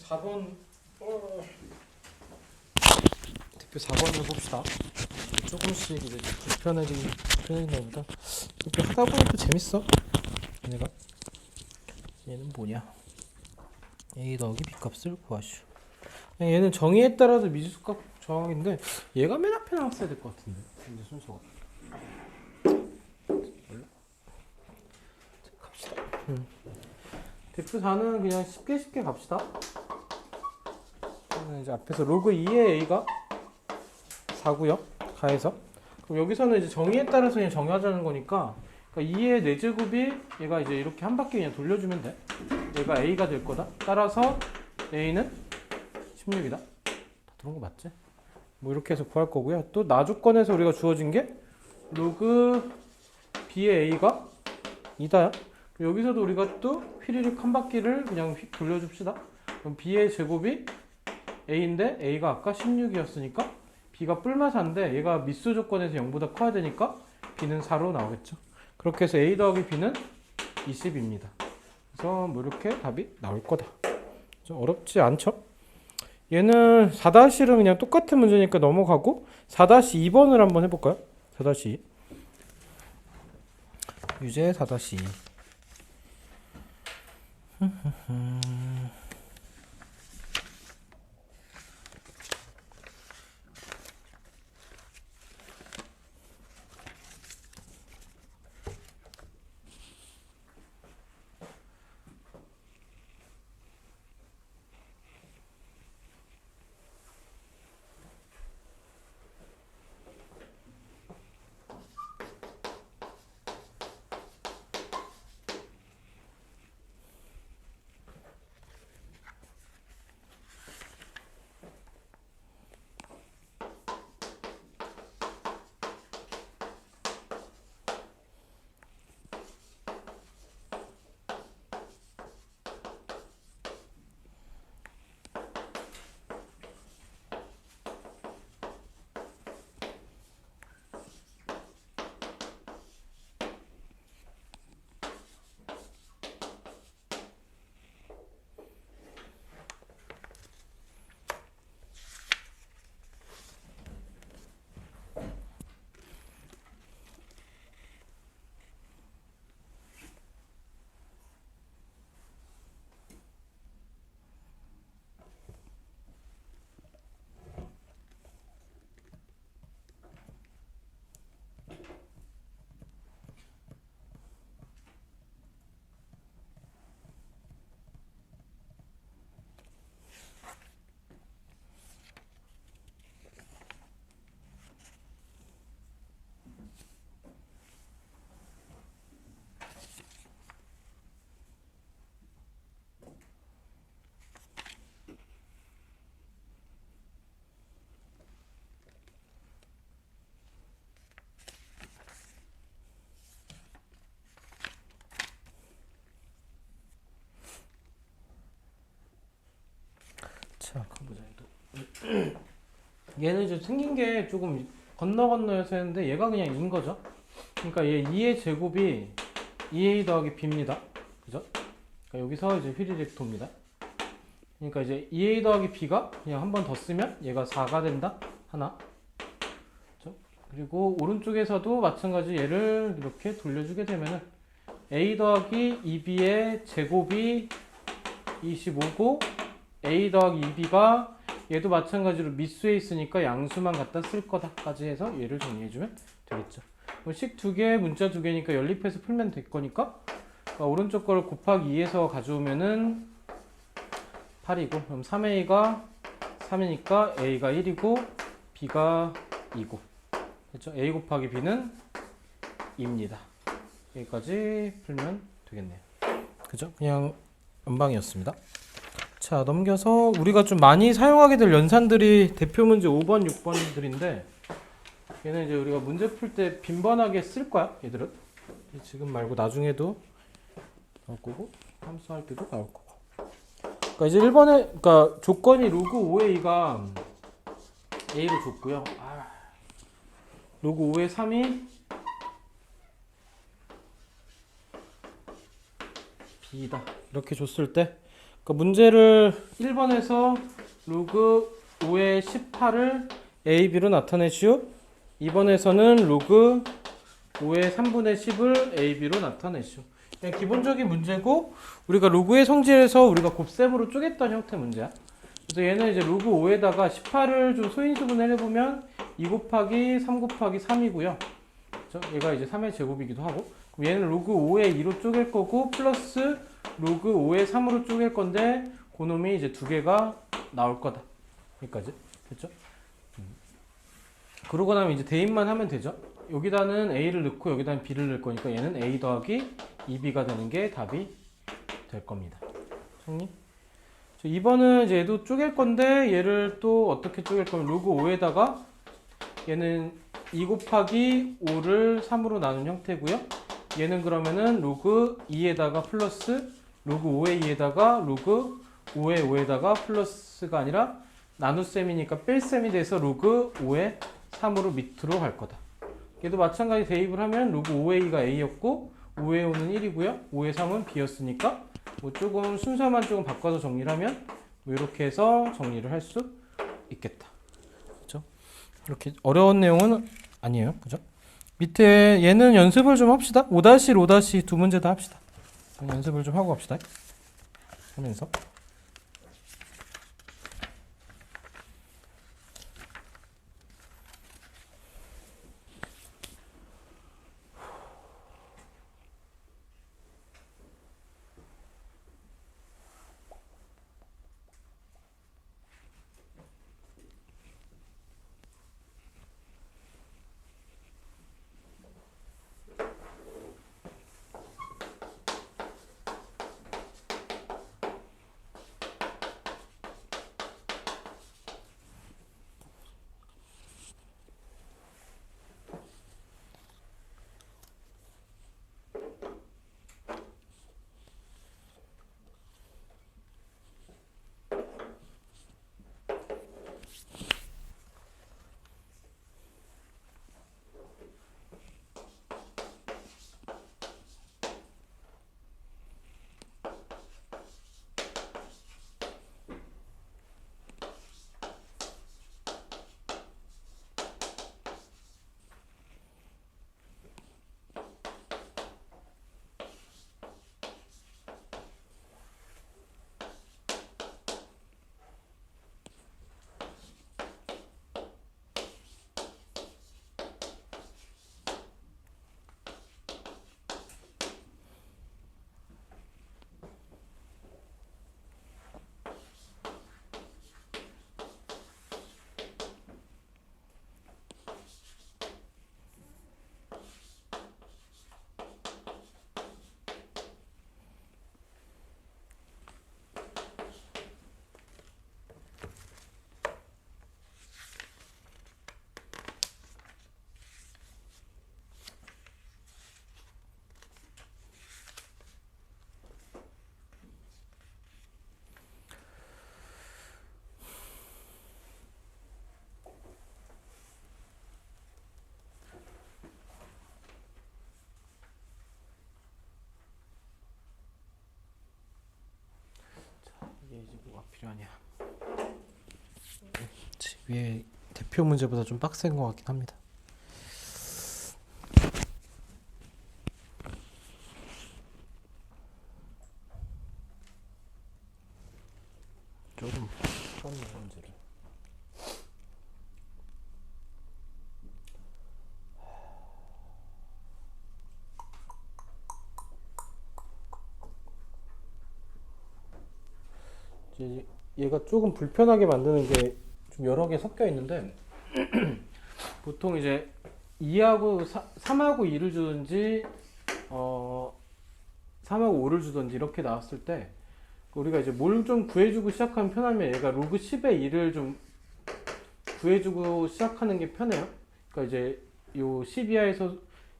4번 대표 4번을 봅시다. 조금씩 이제 불편해지나 보다. 이렇게 하다 보니 또 재밌어. 얘는 뭐냐? A 더하기 B 값을 구하시오. 얘는 정의에 따라서 미지수값 정항인데 얘가 맨 앞에 나왔어야 될 것 같은데. 이제 순서가. 갑시다. 대표 4는 그냥 쉽게 갑시다. 이제 앞에서 로그 2의 A가 4고요. 가해서. 그럼 여기서는 이제 정의에 따라서 그냥 정의하자는 거니까, 그러니까 2의 4제곱이 얘가 이제 이렇게 한 바퀴 그냥 돌려주면 돼. 얘가 A가 될 거다. 따라서 A는 16이다. 다 들어온 거 맞지? 뭐 이렇게 해서 구할 거고요. 또 나 조건에서 우리가 주어진 게 로그 B의 A가 2다야. 여기서도 우리가 또 휘리릭 한 바퀴를 그냥 휙 돌려줍시다. 그럼 B의 제곱이 A인데 A가 아까 16이었으니까 B가 뿔마사인데 얘가 미수 조건에서 0보다 커야 되니까 B는 4로 나오겠죠. 그렇게 해서 A 더하기 B는 20입니다. 그래서 뭐 이렇게 답이 나올 거다. 좀 어렵지 않죠? 얘는 4-1은 그냥 똑같은 문제니까 넘어가고 4-2번을 한번 해볼까요? 4-2 유제 4-2 자, 가보자. 얘는 이제 생긴 게 조금 건너서 했는데 얘가 그냥 2인 거죠. 그러니까 얘 2의 제곱이 2a 더하기 b입니다. 그죠? 그러니까 여기서 이제 휘리릭 돕니다. 그러니까 이제 2a 더하기 b가 그냥 한 번 더 쓰면 얘가 4가 된다. 하나. 그죠? 그리고 오른쪽에서도 마찬가지 얘를 이렇게 돌려주게 되면은 a 더하기 2b의 제곱이 25고 a 더하기 2b가 얘도 마찬가지로 미수에 있으니까 양수만 갖다 쓸 거다까지 해서 얘를 정리해주면 되겠죠. 식 두 개, 문자 두 개니까 연립해서 풀면 될 거니까, 그러니까 오른쪽 거를 곱하기 2에서 가져오면은 8이고, 그럼 3a가 3이니까 a가 1이고 b가 2고, 그렇죠? a 곱하기 b는 2입니다. 여기까지 풀면 되겠네요. 그죠? 그냥 연방이었습니다. 자, 넘겨서 우리가 좀 많이 사용하게 될 연산들이 대표 문제 5번, 6번들인데 얘는 이제 우리가 문제 풀 때 빈번하게 쓸 거야, 얘들은. 지금 말고 나중에도 나올 거고 함수할 때도 나올 거고. 그러니까 이제 1번에 그러니까 조건이 로그 5의 2가 A로 줬고요. 로그 5의 3이 B다. 이렇게 줬을 때 그러니까 문제를 1번에서 로그 5의 18을 a, b로 나타내시오. 2번에서는 로그 5의 3분의 10을 a, b로 나타내시오. 그냥 기본적인 문제고 우리가 로그의 성질에서 우리가 곱셈으로 쪼갰던 형태 문제야. 그래서 얘는 이제 로그 5에다가 18을 좀 소인수분해를 해보면 2 곱하기 3 곱하기 3이고요. 그렇죠? 얘가 이제 3의 제곱이기도 하고, 그럼 얘는 로그 5의 2로 쪼갤 거고 플러스 로그 5의 3으로 쪼갤 건데 그놈이 이제 두 개가 나올 거다. 여기까지 됐죠? 그러고 나면 이제 대입만 하면 되죠. 여기다는 a를 넣고 여기다는 b를 넣을 거니까 얘는 a 더하기 2b가 되는 게 답이 될 겁니다. 정리? 2번은 이제 얘도 쪼갤 건데 얘를 또 어떻게 쪼갤 거면 로그 5에다가 얘는 2 곱하기 5를 3으로 나눈 형태고요. 얘는 그러면은 로그 2에다가 플러스 로그 5의 2에다가 로그 5의 5에다가 플러스가 아니라 나눗셈이니까 뺄셈이 돼서 로그 5의 3으로 밑으로 갈 거다. 얘도 마찬가지 대입을 하면 로그 5의 2가 a였고 5의 5는 1이고요. 5의 3은 b였으니까 뭐 조금 순서만 조금 바꿔서 정리를 하면 뭐 이렇게 해서 정리를 할 수 있겠다. 그렇죠? 이렇게 어려운 내용은 아니에요. 그죠? 밑에 얘는 연습을 좀 합시다. 5-1, 5-2 두 문제 다 합시다. 연습을 좀 하고 갑시다. 하면서 이게 이제 뭐가 필요하냐. 위에 대표 문제보다 좀 빡센 것 같긴 합니다. 조금 풀었네 문제를. 이제 얘가 조금 불편하게 만드는 게 좀 여러 개 섞여 있는데 보통 이제 2하고 3하고 2를 주든지 3하고 5를 주든지 이렇게 나왔을 때 우리가 이제 뭘 좀 구해주고 시작하면 편하면 얘가 로그 10의 2를 좀 구해주고 시작하는 게 편해요. 그러니까 이제 요 10 이하에서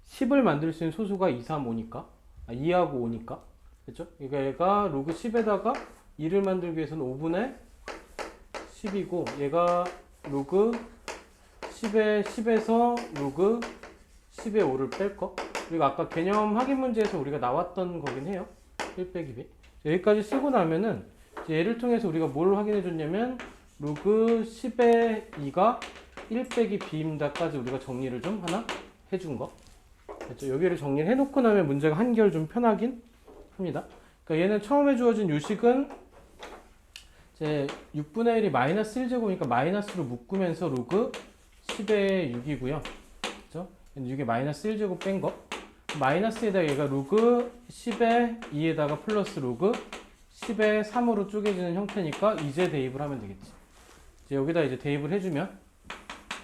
10을 만들 수 있는 소수가 2, 3, 5니까 2하고 5니까 그렇죠? 그러니까 얘가 로그 10에다가 2를 만들기 위해서는 5분의 10이고 얘가 로그 10에서 로그 10의 5를 뺄 거. 그리고 아까 개념 확인 문제에서 우리가 나왔던 거긴 해요. 1 빼기 b. 여기까지 쓰고 나면은 이제 얘를 통해서 우리가 뭘 확인해 줬냐면 로그 10의 2가 1 빼기 b입니다까지 우리가 정리를 좀 하나 해준 거. 그렇죠? 여기를 정리를 해놓고 나면 문제가 한결 좀 편하긴 합니다. 그러니까 얘는 처음에 주어진 요식은 이제 6분의 1이 마이너스 1제곱이니까 마이너스로 묶으면서 로그 10의 6이고요. 그죠? 6에 마이너스 1제곱 뺀 거. 마이너스에다가 얘가 로그 10의 2에다가 플러스 로그 10의 3으로 쪼개지는 형태니까 이제 대입을 하면 되겠지. 이제 여기다 이제 대입을 해주면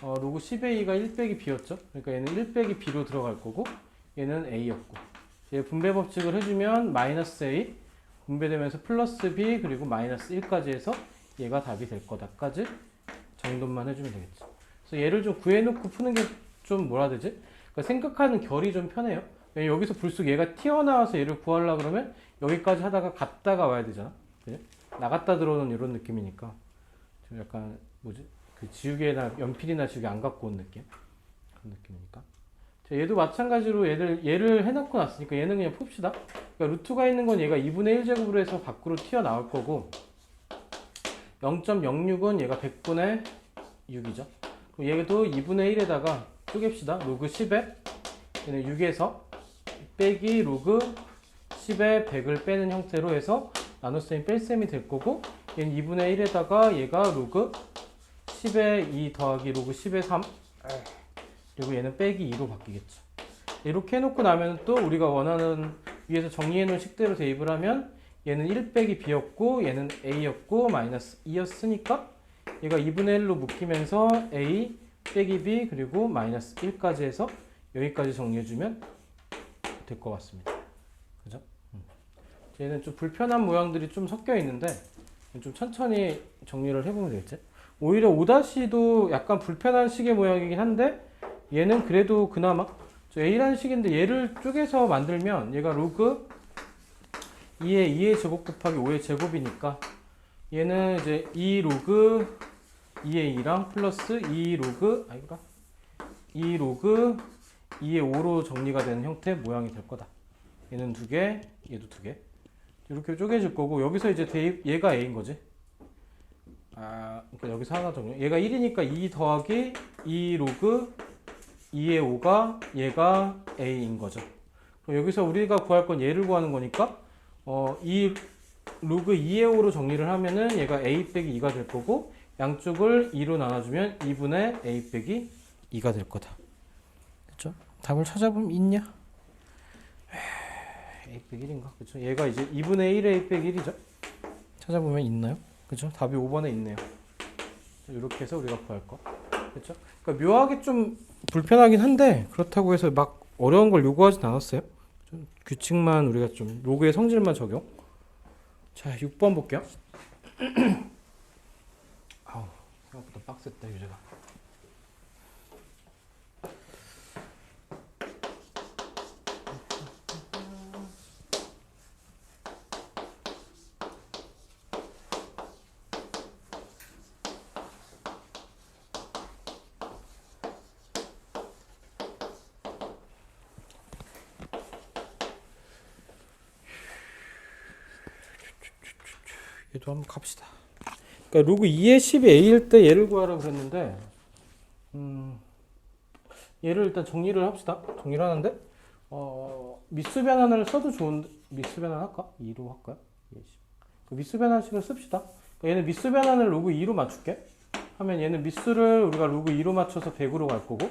로그 10의 2가 1 빼기 b였죠. 그러니까 얘는 1 빼기 b로 들어갈 거고 얘는 a였고 얘 분배 법칙을 해주면 마이너스 a 분배되면서 플러스 b 그리고 마이너스 1까지 해서 얘가 답이 될 거다까지 정돈만 해주면 되겠지. 그래서 얘를 좀 구해놓고 푸는 게 좀 뭐라 해야 되지? 그러니까 생각하는 결이 좀 편해요. 여기서 불쑥 얘가 튀어나와서 얘를 구하려고 그러면 여기까지 하다가 갔다가 와야 되잖아. 그지? 나갔다 들어오는 이런 느낌이니까 좀 약간 뭐지? 그 지우개나 연필이나 지우개 안 갖고 온 느낌? 그런 느낌이니까. 자, 얘도 마찬가지로 얘를 해놓고 났으니까 얘는 그냥 풉시다. 그러니까 루트가 있는 건 얘가 2분의 1제곱으로 해서 밖으로 튀어나올 거고 0.06은 얘가 100분의 6이죠. 그럼 얘도 2분의 1에다가 쪼갭시다. 로그 10에 얘는 6에서 빼기 로그 10에 100을 빼는 형태로 해서 나눗셈이 뺄셈이 될 거고 얘는 2분의 1에다가 얘가 로그 10에 2 더하기 로그 10에 3 그리고 얘는 빼기 2로 바뀌겠죠. 이렇게 해놓고 나면 또 우리가 원하는 위에서 정리해 놓은 식대로 대입을 하면 얘는 1 빼기 b였고 얘는 a였고 마이너스 2였으니까 얘가 2분의 1로 묶이면서 a 빼기 b 그리고 마이너스 1까지 해서 여기까지 정리해주면 될 것 같습니다. 그죠? 얘는 좀 불편한 모양들이 좀 섞여 있는데 좀 천천히 정리를 해보면 되겠지. 오히려 5-도 약간 불편한 식의 모양이긴 한데 얘는 그래도 그나마 a라는 식인데 얘를 쪼개서 만들면 얘가 로그 2의 제곱 곱하기 5의 제곱이니까 얘는 이제 2 로그 2의 2랑 플러스 2 로그 2 로그 2의 5로 정리가 되는 형태 모양이 될 거다. 얘는 2개, 얘도 2개. 이렇게 쪼개질 거고 여기서 이제 대입 얘가 a인 거지. 그러니까 여기서 하나 정리. 얘가 1이니까 2 더하기 2 로그 2의 5가 얘가 a인 거죠. 그럼 여기서 우리가 구할 건 얘를 구하는 거니까 이 로그 2의 5로 정리를 하면은 얘가 a 빼기 2가 될 거고 양쪽을 2로 나눠주면 2분의 a 빼기 2가 될 거다. 그렇죠? 답을 찾아보면 있냐? a 빼기 1인가? 그렇죠? 얘가 이제 2분의 1의 a 빼기 1이죠. 찾아보면 있나요? 그렇죠? 답이 5번에 있네요. 이렇게 해서 우리가 구할 거. 그렇죠? 그러니까 묘하게 좀 불편하긴 한데 그렇다고 해서 막 어려운 걸 요구하진 않았어요. 좀 규칙만 우리가 좀 로그의 성질만 적용. 자, 6번 볼게요. 아우, 생각보다 빡셌다 유제가. 얘도 한번 갑시다. 그러니까 로그 2의 10이 a일 때 얘를 구하라고 그랬는데 얘를 일단 정리를 합시다. 정리를 하는데 미수 변환을 써도 좋은데 미수 변환 할까? 2로 할까요? 그 미수 변환식을 씁시다. 그러니까 얘는 미수 변환을 로그 2로 맞출게. 하면 얘는 미수를 우리가 로그 2로 맞춰서 100으로 갈 거고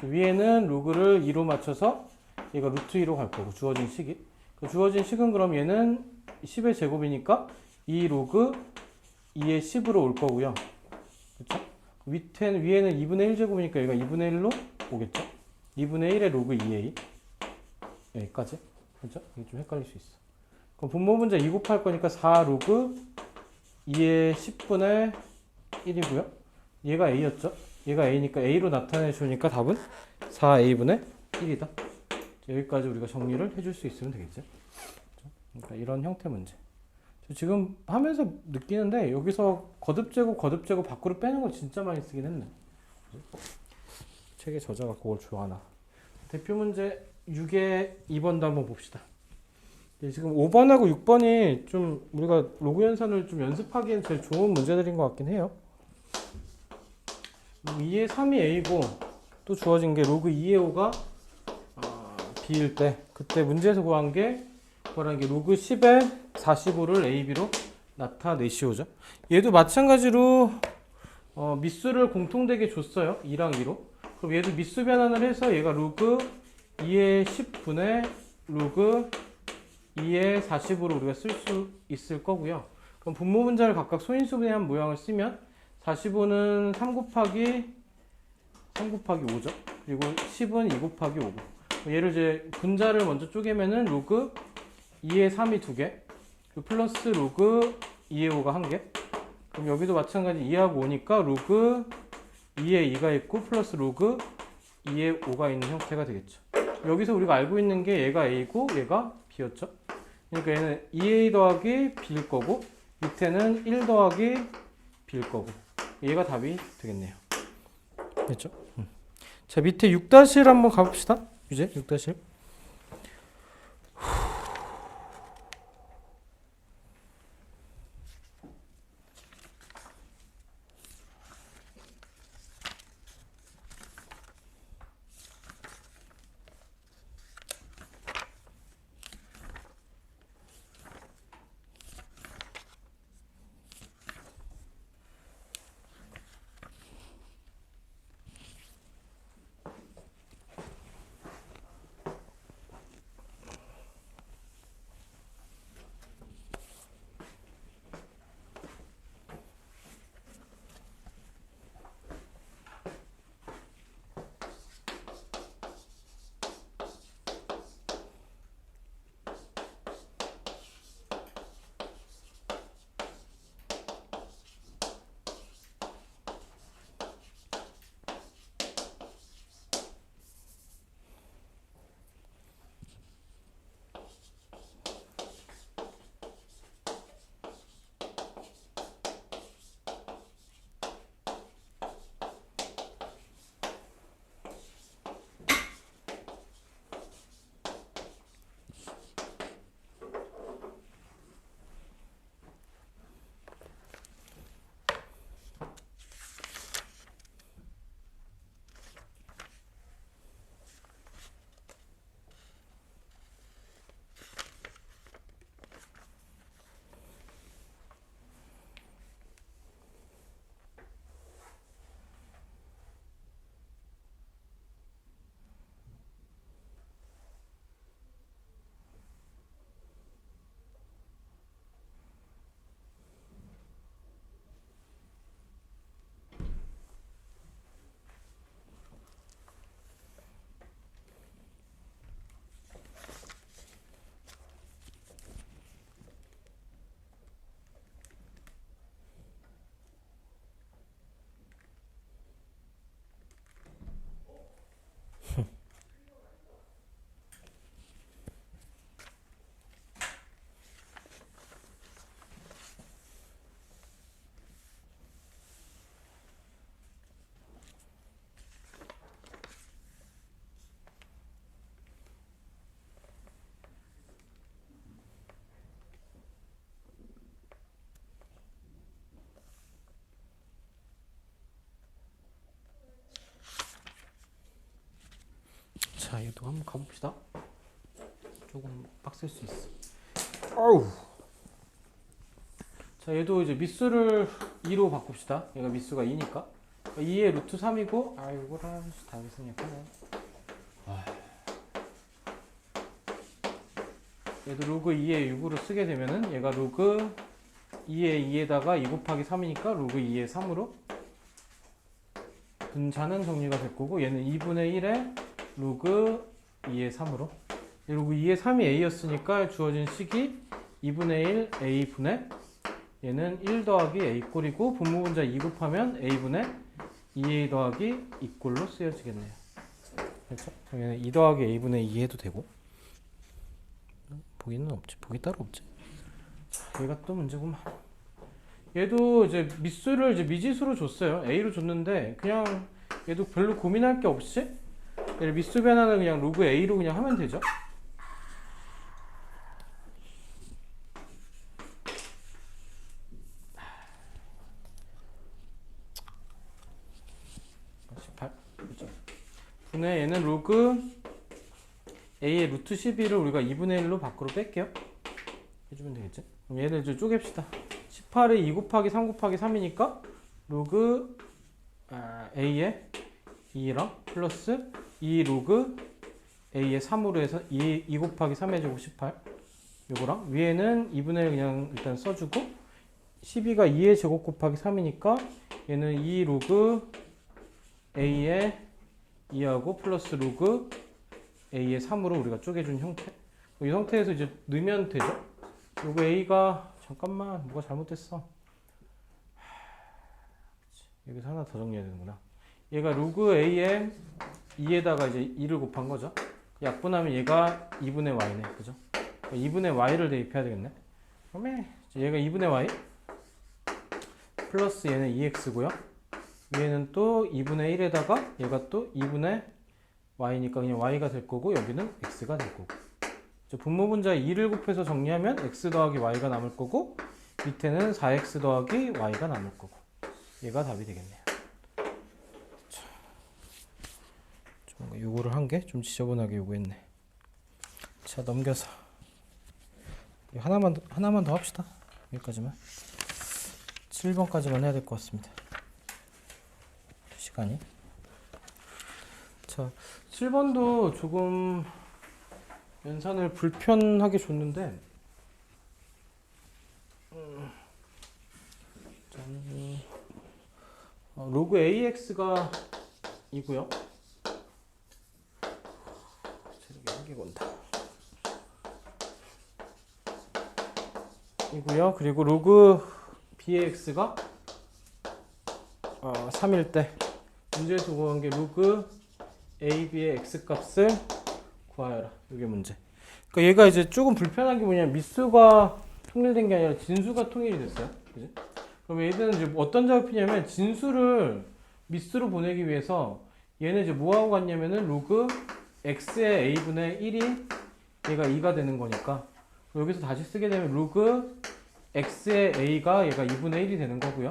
위에는 로그를 2로 맞춰서 얘가 루트 2로 갈 거고 주어진 식이. 그 주어진 식은 그럼 얘는 10의 제곱이니까 2 로그 2의 10으로 올 거고요. 그렇죠? 위에는 2분의 1제곱이니까 얘가 2분의 1로 오겠죠? 2분의 1의 로그 2a 여기까지. 그렇죠? 이게 좀 헷갈릴 수 있어. 그럼 분모 분자 2 곱할 거니까 4 로그 2의 10분의 1이고요. 얘가 a였죠? 얘가 a니까 a로 나타내 주니까 답은 4a분의 1이다. 여기까지 우리가 정리를 해줄 수 있으면 되겠죠? 그러니까 이런 형태 문제. 지금 하면서 느끼는데 여기서 거듭제곱 밖으로 빼는 걸 진짜 많이 쓰긴 했네. 책에 저자가 그걸 좋아하나. 대표 문제 6의 2번도 한번 봅시다. 지금 5번하고 6번이 좀 우리가 로그 연산을 좀 연습하기엔 제일 좋은 문제들인 것 같긴 해요. 2의 3이 A고 또 주어진 게 로그 2의 5가 B일 때 그때 문제에서 구한 게 뭐라는 게 로그 10의 45를 A, B로 나타내시오죠. 얘도 마찬가지로 미수를 공통되게 줬어요. 2랑 2로. 그럼 얘도 미수 변환을 해서 얘가 로그 2의 10분의 로그 2의 40으로 우리가 쓸 수 있을 거고요. 그럼 분모 분자를 각각 소인수분해한 모양을 쓰면 45는 3 곱하기 5죠. 그리고 10은 2 곱하기 5고. 얘를 이제 분자를 먼저 쪼개면은 로그 2의 3이 2개, 그리고 플러스 로그 2의 5가 1개. 그럼 여기도 마찬가지 2하고 5니까 로그 2의 2가 있고 플러스 로그 2의 5가 있는 형태가 되겠죠. 여기서 우리가 알고 있는 게 얘가 A고 얘가 B였죠. 그러니까 얘는 2A 더하기 B일 거고 밑에는 1 더하기 B일 거고 얘가 답이 되겠네요. 됐죠? 자, 밑에 6-1 한번 가봅시다. 이제 6-1. 자, 얘도 한번 가봅시다. 조금 빡셀 수 있어. 어우. 자, 얘도 이제 미수를 2로 바꿉시다. 얘가 미수가 2니까. 2의 루트 3이고, 이거랑 다 생략하네. 얘도 로그 2의 6으로 쓰게 되면은 얘가 로그 2의 2에다가 2 곱하기 3이니까 로그 2의 3으로 분자는 정리가 될 거고, 얘는 2분의 1에 로그 2의 3으로. 로그 2의 3이 A였으니까 주어진 식이 2분의 1 A분의 얘는 1 더하기 A 꼴이고 분모 분자 2 곱하면 A분의 2A 더하기 2 꼴로 쓰여지겠네요. 그렇죠? 얘는 2 더하기 A분의 2 해도 되고 보기는 없지. 보기 따로 없지. 자, 얘가 또 문제구만. 얘도 이제 미수를 이제 미지수로 줬어요. A로 줬는데 그냥 얘도 별로 고민할 게 없이 얘를 미수 변환을 그냥 로그 A로 그냥 하면 되죠. 분의 얘는 로그 a의 루트 12를 우리가 2분의 1로 밖으로 뺄게요. 해주면 되겠지? 그럼 얘를 좀 쪼갭시다. 18에 2 곱하기 3 곱하기 3이니까 로그 a의 2랑 플러스 2 로그 a의 3으로 해서 2 곱하기 3의 제곱 18 요거랑 위에는 2분의 1 그냥 일단 써주고 12가 2의 제곱 곱하기 3이니까 얘는 2 로그 a의 2하고 플러스 로그 a의 3으로 우리가 쪼개준 형태. 이 형태에서 이제 넣으면 되죠. 요거 a가 잠깐만 뭐가 잘못됐어. 여기서 하나 더 정리해야 되는구나. 얘가 로그 a의 2에다가 이제 2를 곱한 거죠. 약분하면 얘가 2분의 y네. 그죠? 2분의 y를 대입해야 되겠네. 그러면 얘가 2분의 y 플러스 얘는 2x고요. 위에는 또 2분의 1에다가 얘가 또 2분의 y니까 그냥 y가 될 거고 여기는 x가 될 거고. 분모분자에 2를 곱해서 정리하면 x 더하기 y가 남을 거고 밑에는 4x 더하기 y가 남을 거고 얘가 답이 되겠네요. 좀 요거를 한 게 좀 지저분하게 요구했네. 자 넘겨서 하나만 더 합시다. 여기까지만 7번까지만 해야 될 것 같습니다. 시간이. 자 7번도 조금 연산을 불편하게 줬는데 로그 AX가 이고요. 체력이 한개가 온다. 이고요. 그리고 로그 BAX가 3일 때 문제에서 구한 게 로그 AB의 X값을 구하여라. 이게 문제. 그러니까 얘가 이제 조금 불편한 게 뭐냐면 미수가 통일된 게 아니라 진수가 통일이 됐어요. 그지? 그럼 얘들은 이제 어떤 작업이냐면 진수를 미수로 보내기 위해서 얘는 이제 뭐하고 같냐면은 로그 x의 a분의 1이 얘가 2가 되는 거니까 여기서 다시 쓰게 되면 로그 x의 a가 얘가 2분의 1이 되는 거고요.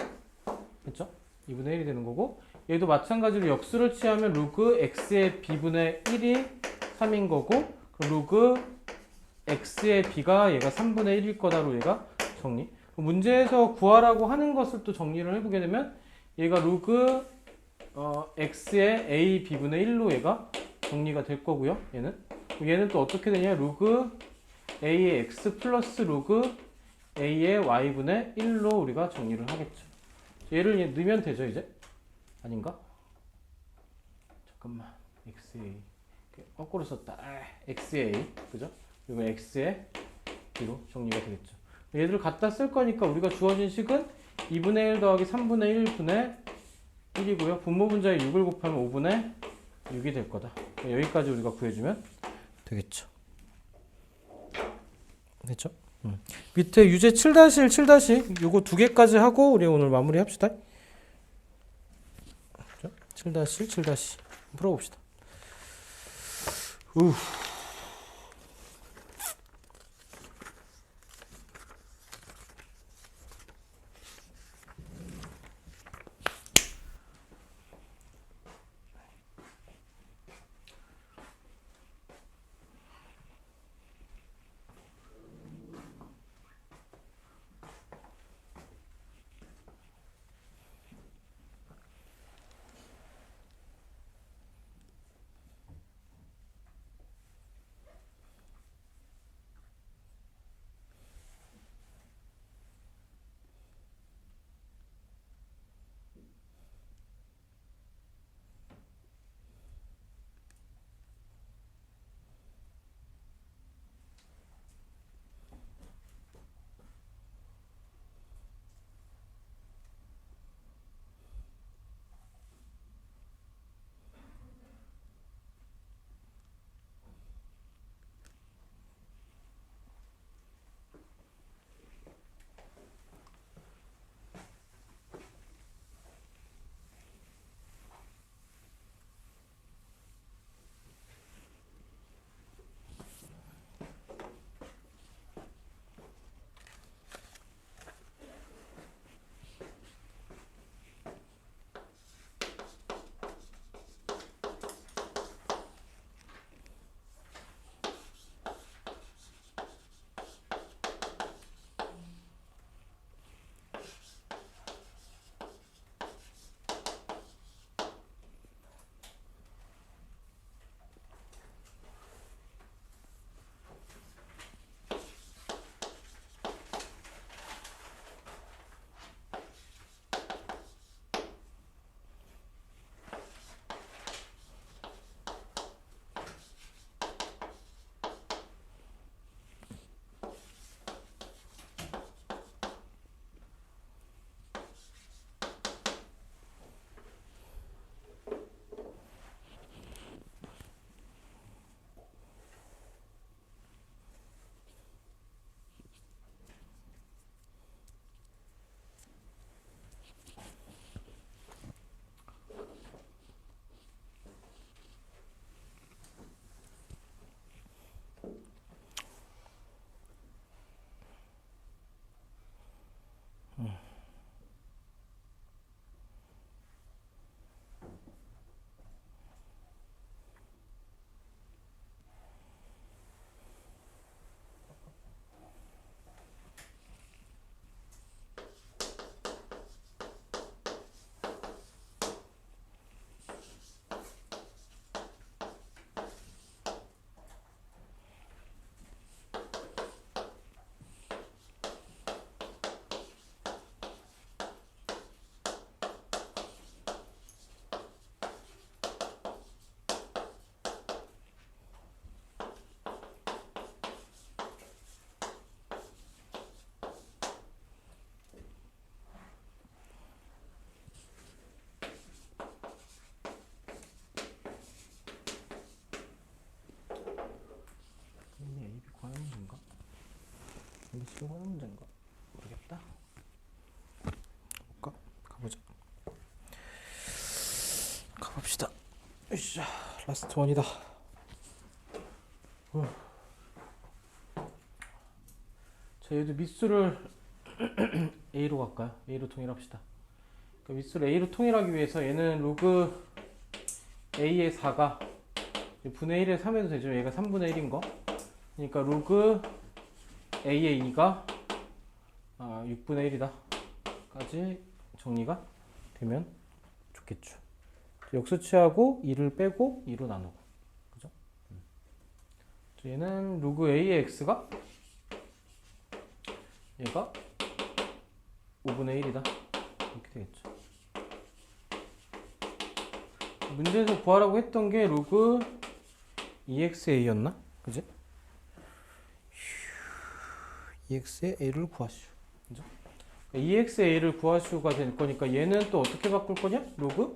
그렇죠? 2분의 1이 되는 거고 얘도 마찬가지로 역수를 취하면 로그 x의 b분의 1이 3인 거고 로그 x의 b가 얘가 3분의 1일 거다로 얘가 정리. 문제에서 구하라고 하는 것을 또 정리를 해보게 되면 얘가 로그 x의 a b분의 1로 얘가 정리가 될 거고요. 얘는 또 어떻게 되냐? 로그 a의 x 플러스 로그 a의 y분의 1로 우리가 정리를 하겠죠. 얘를 넣으면 되죠, 이제? 아닌가? 잠깐만. xa 거꾸로 썼다. xa 그죠? 이거 x의 b로 정리가 되겠죠. 얘들을 갖다 쓸 거니까 우리가 주어진 식은 2분의 1 더하기 3분의 1 분의 1이고요. 분모분자에 6을 곱하면 5분의 6이 될 거다. 여기까지 우리가 구해주면 되겠죠. 됐죠? 밑에 유제 7-1, 7- 요거 두 개까지 하고 우리 오늘 마무리 합시다. 7-1, 7- 풀어봅시다. 이게 지금 하는 문제인가? 모르겠다. 가보자. 가봅시다. 으쌰, 라스트 원이다. 자, 얘도 밑수를 A로 갈까요? A로 통일합시다. 그러니까 밑수를 A로 통일하기 위해서 얘는 로그 A의 4가 분의 1에 3해도 되죠. 얘가 3분의 1인 거. 그러니까 로그 A의 2가 6분의 1이다. 까지 정리가 되면 좋겠죠. 역수치하고 2를 빼고 2로 나누고. 그죠? 얘는 로그 A의 X가 얘가 5분의 1이다. 이렇게 되겠죠. 문제에서 구하라고 했던 게 로그 EXA였나? 그지? EX의 A를 구하시오. 그죠? EXA를 구하시오가 될 거니까 얘는 또 어떻게 바꿀 거냐? 로그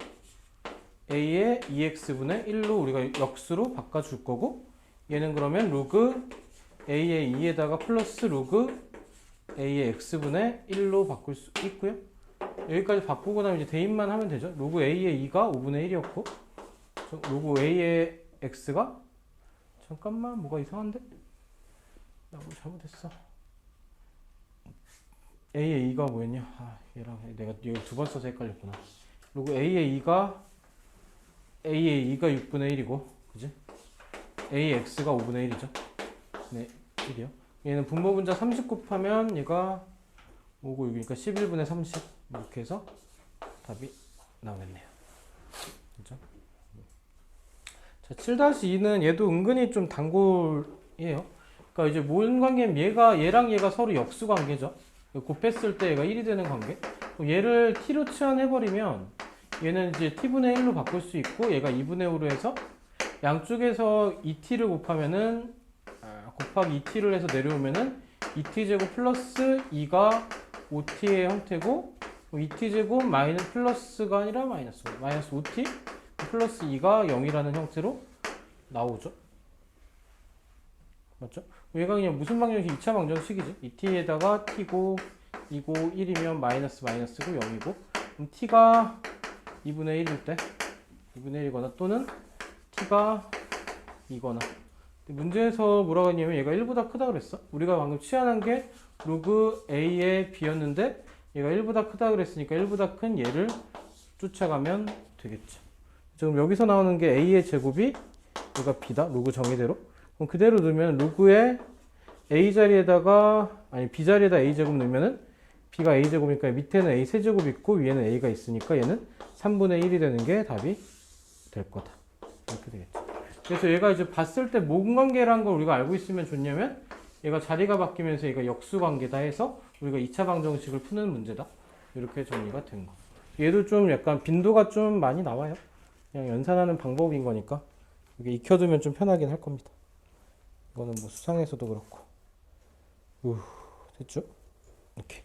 A의 EX분의 1로 우리가 역수로 바꿔줄 거고, 얘는 그러면 로그 A의 2에다가 플러스 로그 A의 X분의 1로 바꿀 수 있고요. 여기까지 바꾸고 나면 이제 대입만 하면 되죠. 로그 A의 2가 5분의 1이었고, 로그 A의 X가, 잠깐만, 뭐가 이상한데? 나 뭐 잘못했어. A의 2가 뭐였냐? 얘랑 내가 여기 두 번 써서 헷갈렸구나. 로그 A의 2가 6분의 1이고, 그지? A의 X가 5분의 1이죠. 네, 1이요. 얘는 분모 분자 30 곱하면 얘가 5고 6이니까 11분의 30 이렇게 해서 답이 나오겠네요. 그죠? 자, 7-2는 얘도 은근히 좀 단골이에요. 그러니까 이제 뭔 관계면 얘랑 얘가 서로 역수 관계죠. 곱했을 때 얘가 1이 되는 관계. 얘를 t로 치환해버리면 얘는 이제 t분의 1로 바꿀 수 있고, 얘가 2분의 5로 해서 양쪽에서 2t를 곱하면은 곱하기 2t를 해서 내려오면은 2t제곱 플러스 2가 5t의 형태고, 2t제곱 마이너스 플러스가 아니라 마이너스 5t 플러스 2가 0이라는 형태로 나오죠. 맞죠? 얘가 그냥 무슨 방정식? 2차 방정식이지. 2t에다가 t고 2고 1이면 마이너스고 0이고, 그럼 t가 2분의 1일 때 2분의 1이거나 또는 t가 2거나. 문제에서 뭐라고 했냐면 얘가 1보다 크다 그랬어. 우리가 방금 치환한 게 로그 A의 B였는데 얘가 1보다 크다 그랬으니까 1보다 큰 얘를 쫓아가면 되겠죠. 지금 여기서 나오는 게 A의 제곱이 얘가 B다. 로그 정의대로. 그럼 그대로 넣으면 로그의 A 자리에다가, B 자리에다 A 제곱 넣으면은 B가 A 제곱이니까 밑에는 A 세제곱 있고 위에는 A가 있으니까 얘는 3분의 1이 되는 게 답이 될 거다. 이렇게 되겠죠. 그래서 얘가 이제 봤을 때 뭔 관계라는 걸 우리가 알고 있으면 좋냐면, 얘가 자리가 바뀌면서 얘가 역수 관계다 해서 우리가 2차 방정식을 푸는 문제다. 이렇게 정리가 된 거. 얘도 좀 약간 빈도가 좀 많이 나와요. 그냥 연산하는 방법인 거니까 이게 익혀두면 좀 편하긴 할 겁니다. 이거는 뭐 수상에서도 그렇고. 됐죠? 이렇게.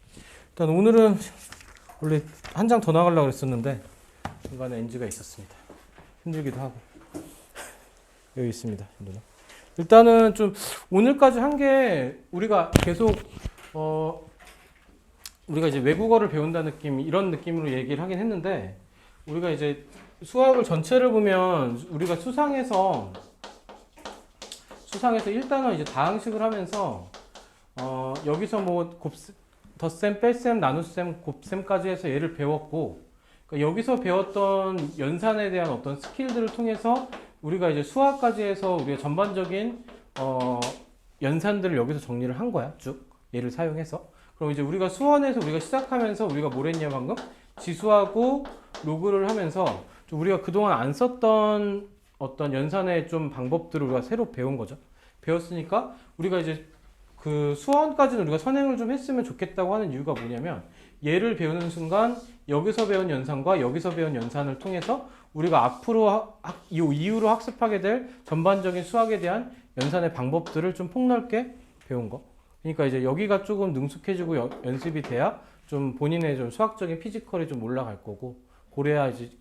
일단 오늘은 원래 한 장 더 나가려고 했었는데 중간에 NG가 있었습니다. 힘들기도 하고. 여기 있습니다. 일단은 좀 오늘까지 한 게 우리가 계속 우리가 이제 외국어를 배운다 느낌, 이런 느낌으로 얘기를 하긴 했는데, 우리가 이제 수학을 전체를 보면 우리가 수상에서 1단원 이제 다항식을 하면서 여기서 뭐 덧셈, 뺄셈, 나눗셈, 곱셈까지 해서 얘를 배웠고, 그러니까 여기서 배웠던 연산에 대한 어떤 스킬들을 통해서 우리가 이제 수학까지 해서 우리가 전반적인 연산들을 여기서 정리를 한 거야. 쭉 얘를 사용해서. 그럼 이제 우리가 수원에서 우리가 시작하면서 우리가 뭘 했냐 방금? 지수하고 로그를 하면서 좀 우리가 그동안 안 썼던 어떤 연산의 좀 방법들을 우리가 새로 배운 거죠. 배웠으니까 우리가 이제 그 수원까지는 우리가 선행을 좀 했으면 좋겠다고 하는 이유가 뭐냐면, 얘를 배우는 순간 여기서 배운 연산과 여기서 배운 연산을 통해서 우리가 앞으로 이후로 학습하게 될 전반적인 수학에 대한 연산의 방법들을 좀 폭넓게 배운 거. 그러니까 이제 여기가 조금 능숙해지고 연습이 돼야 좀 본인의 좀 수학적인 피지컬이 좀 올라갈 거고, 그래야지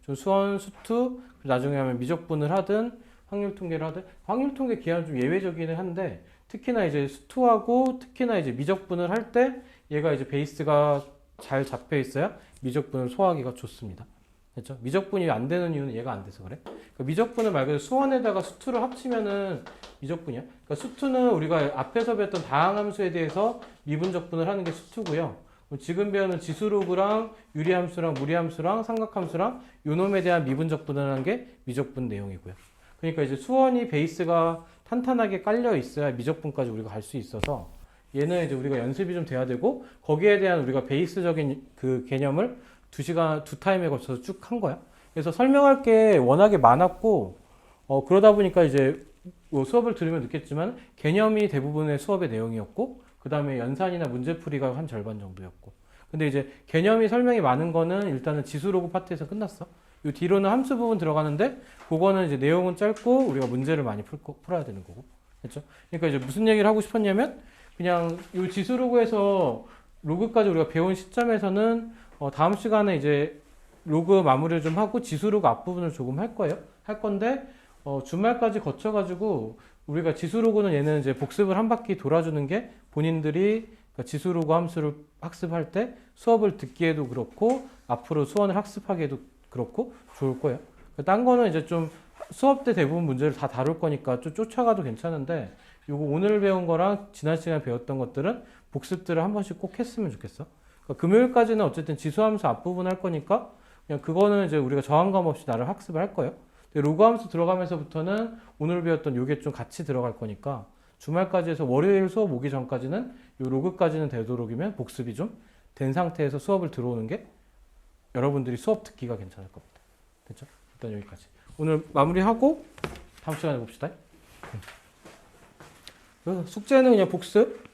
좀 수원, 수투, 나중에 하면 미적분을 하든 확률 통계를 하든, 확률 통계 기하는 좀 예외적이긴 한데 특히나 이제 수투하고 특히나 이제 미적분을 할 때 얘가 이제 베이스가 잘 잡혀 있어야 미적분을 소화하기가 좋습니다. 그렇죠? 미적분이 안 되는 이유는 얘가 안 돼서 그래. 그러니까 미적분을 말 그대로 수원에다가 수투를 합치면은 미적분이야. 그러니까 수투는 우리가 앞에서 배웠던 다항함수에 대해서 미분적분을 하는 게 수투고요. 지금 배우는 지수로그랑 유리함수랑 무리함수랑 삼각함수랑 요놈에 대한 미분적분을 하는 게 미적분 내용이고요. 그러니까 이제 수원이 베이스가 탄탄하게 깔려 있어야 미적분까지 우리가 갈 수 있어서 얘는 이제 우리가 연습이 좀 돼야 되고 거기에 대한 우리가 베이스적인 그 개념을 두 타임에 걸쳐서 쭉 한 거야. 그래서 설명할 게 워낙에 많았고 그러다 보니까 이제 뭐 수업을 들으면 느꼈지만 개념이 대부분의 수업의 내용이었고 그 다음에 연산이나 문제풀이가 한 절반 정도였고 근데 이제 개념이 설명이 많은 거는 일단은 지수로그 파트에서 끝났어. 요 뒤로는 함수 부분 들어가는데 그거는 이제 내용은 짧고 우리가 문제를 많이 풀어야 되는 거고 그렇죠? 그러니까 이제 무슨 얘기를 하고 싶었냐면 그냥 요 지수로그에서 로그까지 우리가 배운 시점에서는 다음 시간에 이제 로그 마무리를 좀 하고 지수로그 앞부분을 조금 할 거예요. 할 건데 주말까지 거쳐가지고 우리가 지수로그는 얘는 이제 복습을 한 바퀴 돌아주는 게 본인들이 그러니까 지수로그 함수를 학습할 때 수업을 듣기에도 그렇고 앞으로 수원을 학습하기에도 그렇고 좋을 거예요. 딴 거는 이제 좀 수업 때 대부분 문제를 다 다룰 거니까 좀 쫓아가도 괜찮은데 요거 오늘 배운 거랑 지난 시간에 배웠던 것들은 복습들을 한 번씩 꼭 했으면 좋겠어. 그러니까 금요일까지는 어쨌든 지수함수 앞부분 할 거니까 그냥 그거는 이제 우리가 저항감 없이 나를 학습을 할 거예요. 근데 로그함수 들어가면서부터는 오늘 배웠던 요게 좀 같이 들어갈 거니까 주말까지 해서 월요일 수업 오기 전까지는 요 로그까지는 되도록이면 복습이 좀 된 상태에서 수업을 들어오는 게 여러분들이 수업 듣기가 괜찮을 겁니다. 됐죠? 일단 여기까지. 오늘 마무리하고 다음 시간에 봅시다. 숙제는 그냥 복습.